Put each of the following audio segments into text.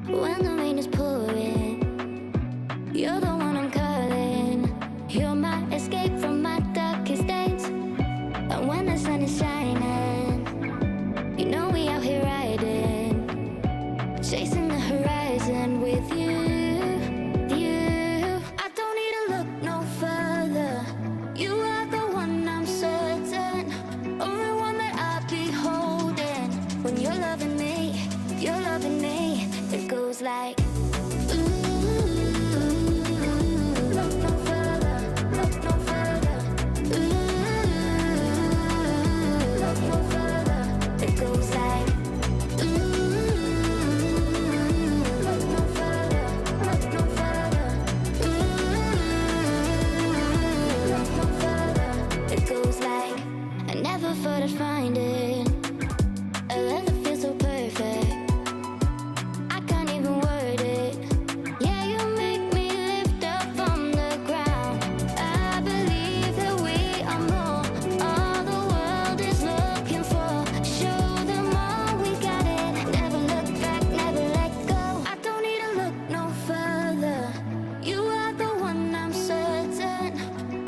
when the rain is pouring. You're the one I'm calling. You're my escape from my darkest days. And when the sun is shining, you know we out here riding, chasing the horizon with you. I don't need to look no further. You are the one I'm certain, only one that I'll be holding. When you're loving me, you're loving me. It goes like, look no further, look no further. Look no further. It goes like, look no further, look no further. Look no further. It goes like, I never thought I'd find it, a love that feels so perfect. I can't even word it. Yeah, you make me lift up from the ground. I believe that we are more, all the world is looking for. Show them all we got it. Never look back, never let go. I don't need to look no further. You are the one I'm certain,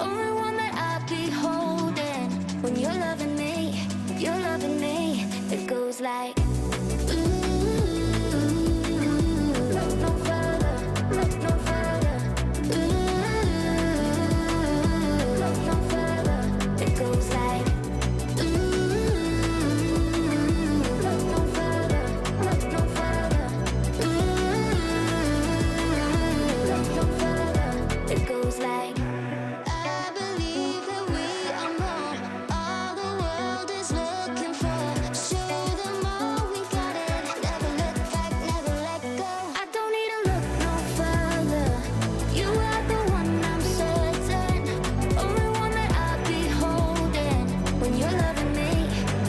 only one that I'll be holding. When you're loving me, you're loving me. It goes like, look no further, look no further. Look no further. It goes like, look no further, look no further. Look no further. It goes like, I believe that we are more, all the world is looking for. Show them all we got it. Never look back, never let go. I don't need to look no further. You are the one I'm certain, only one that I'll be holding. When you're loving me,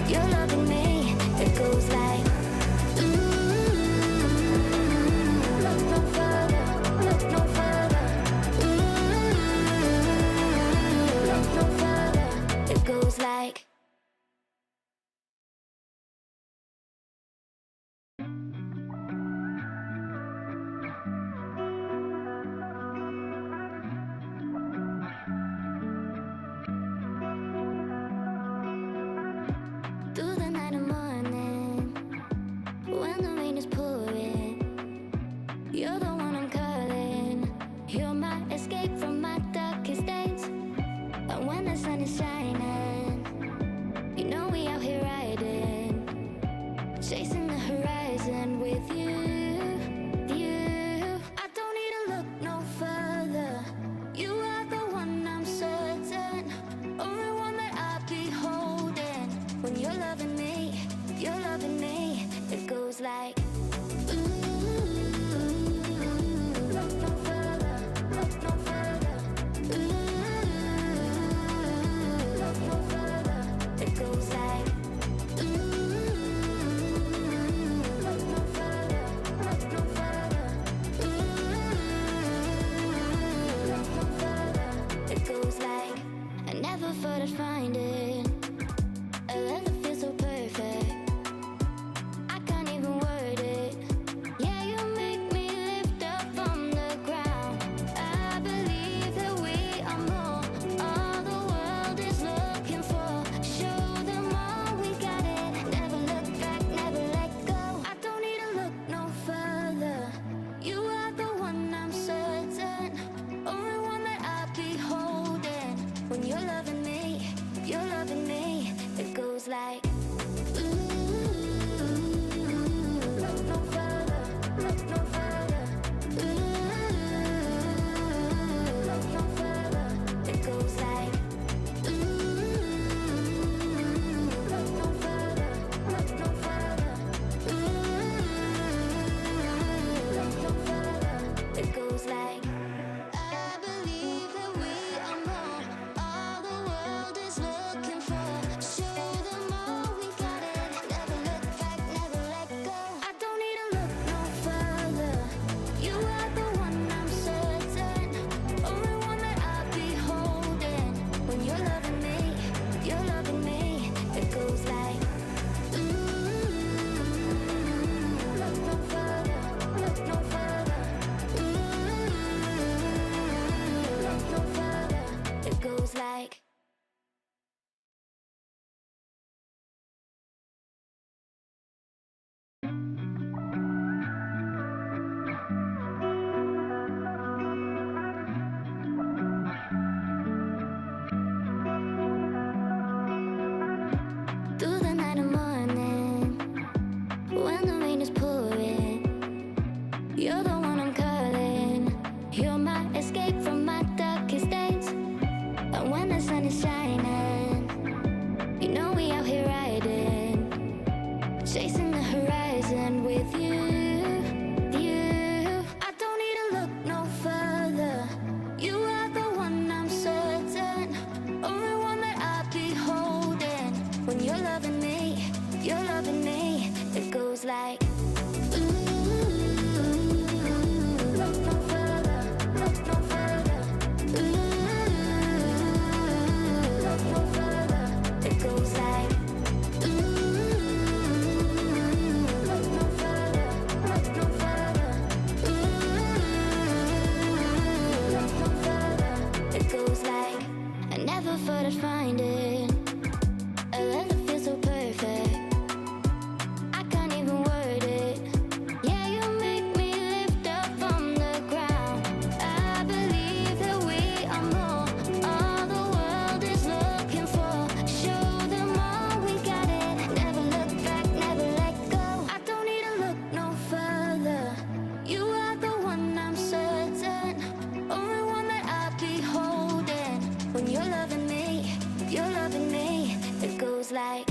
you're loving me. It goes like, look no further, look no further. Look no further. It goes like, through the night and morning, when the rain is pouring. You're the one I'm calling. You're my escape from my darkest days. And when the sun is shining, you know we out here riding, chasing the horizon with you. I don't need to look no further. You are the one I'm certain, only one that I'll be holding. When you're loving me, you're loving me. It goes like, look no further, look no further. You're the one I'm calling. You're my escape from my darkest days. And when the sun is shining, you know we out here riding, chasing the horizon with you. I don't need to look no further. You are the one I'm certain, only one that I'll be holding. When you're loving me, you're loving me. It goes like, look no further, look no further. Look no further. It goes like, look no further, look no further. Look no further. It goes like, I never thought I'd find it, a love that feels so perfect. I can't even word it. Yeah, you make me lift up from the ground. I believe that we are more, all the world is looking for. Show them all we got it. Never look back, never let go. I don't need to look no further. You are the one I'm certain, only one that I'll be holding. When you're loving me, you're loving me. It goes like,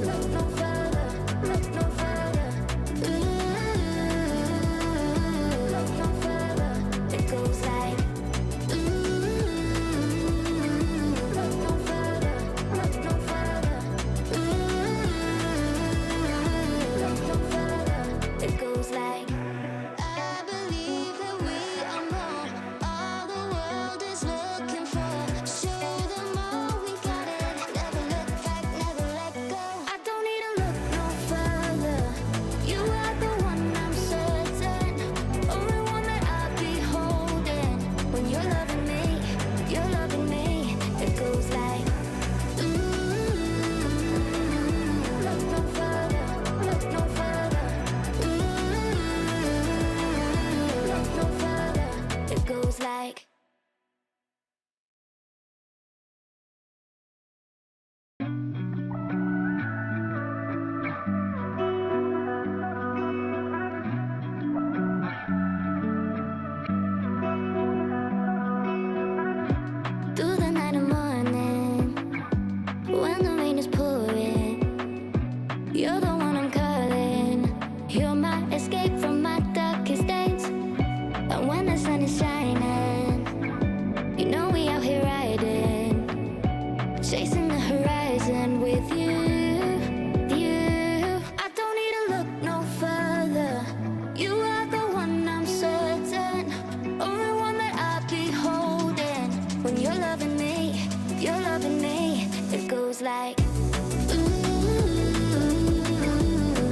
look no further, look no further. Look no further. It goes like, look no further, look no further. Look no further. It goes like, I believe that we are more, all the world is looking for. Show them all we got it. Never look back, never let go. I don't need to look no further. You are the one I'm certain, only one that I'll be holding. When you're loving me, you're loving me. It goes like, look no further, look no further. Look no further. It goes like, through the night and morning, when the rain is pouring, you're the one I'm calling. You're my escape from my darkest days. And when the sun is shining, you know we out here riding, chasing the horizon with you. I don't need to look no further. You are the one I'm certain, only one that I'll be holding. When you're loving me, you're loving me. It goes like,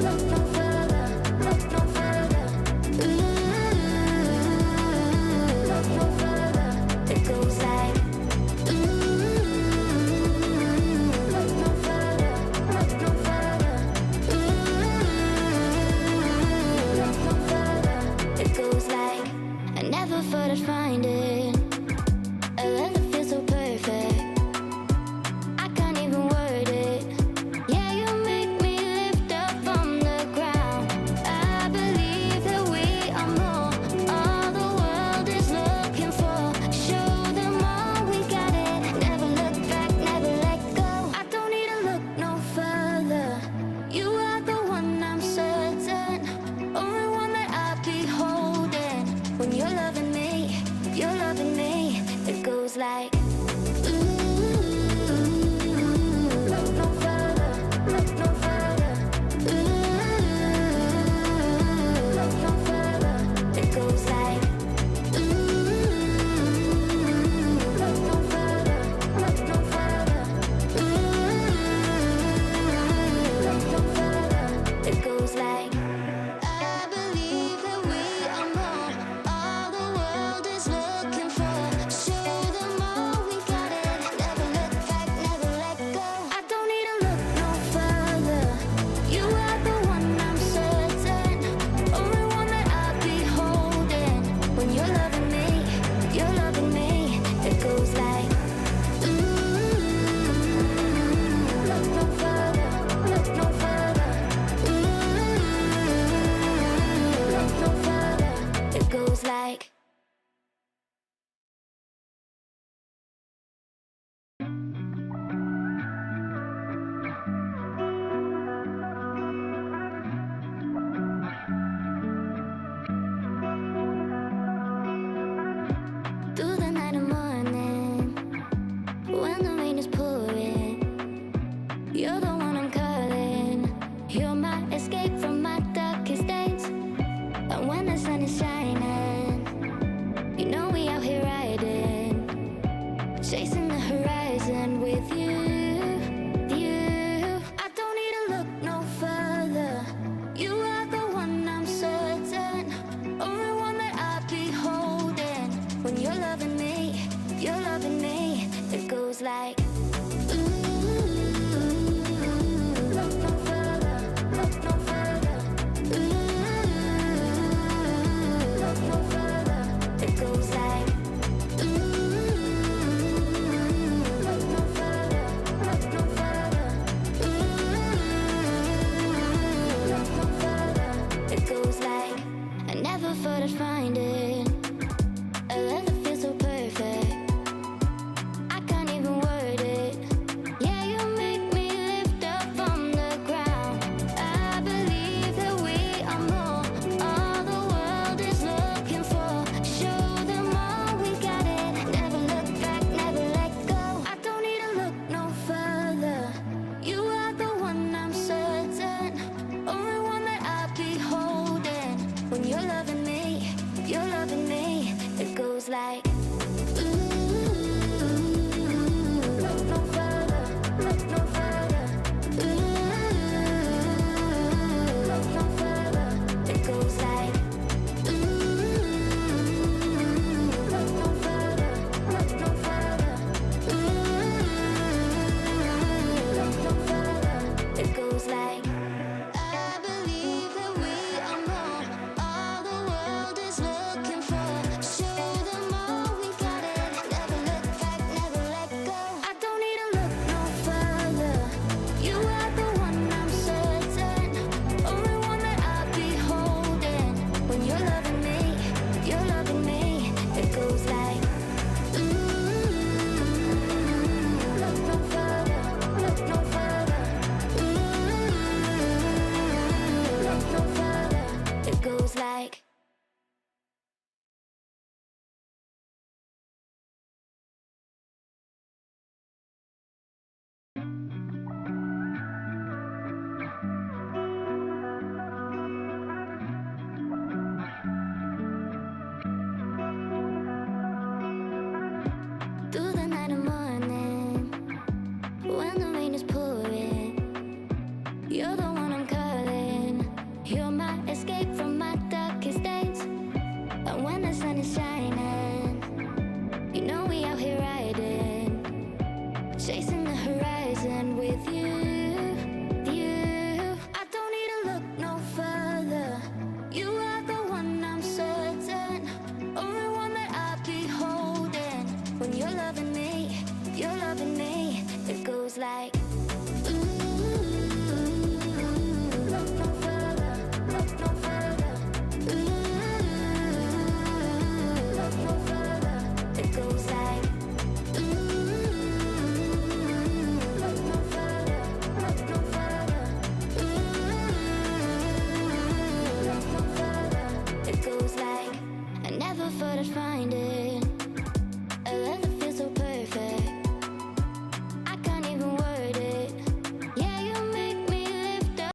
look no further, look no further. Look no further. It goes like, look no further, look no further. Look no further. It goes like, I never thought I'd find it, a love that feels so perfect. I can't even word it. Yeah, you make me lift up from the ground. I believe that we are more, all the world is looking for. Show them all we got it. Never look back, never let go. I don't need to look no further. You are the one I'm certain, only one that I'll be holding. When you're loving me, you're loving me. It goes like, look no further, look no further. Look no further. It goes like, look no further, look no further. Look no further. It goes like, I believe that we are more, all the world is looking for. Show them all we got it. Never look back, never let go. I don't need to look no further. You are the one I'm certain, only one that I'll be holding. When you're loving me, you're loving me. It goes like, look no further, look no further. escape from my darkest days. And when the sun is shining, you know we out here riding, chasing the horizon with you, you. I don't need to look no further. You are the one I'm certain, only one that I'll be holding. When you're loving me, you're loving me. It goes like, look no further, look no further. Look no further. It goes like, look no further, look no further. Look no further. It goes like, I never thought I'd find it, a love that feels so perfect. I can't even word it. Yeah, you make me lift up from the ground. I believe that we are more, all the world is looking for. Show them all we got it. Never look back, never let go. I don't need to look no further. You are the one I'm certain, only one that I'll be holding. When you're loving me, it goes like,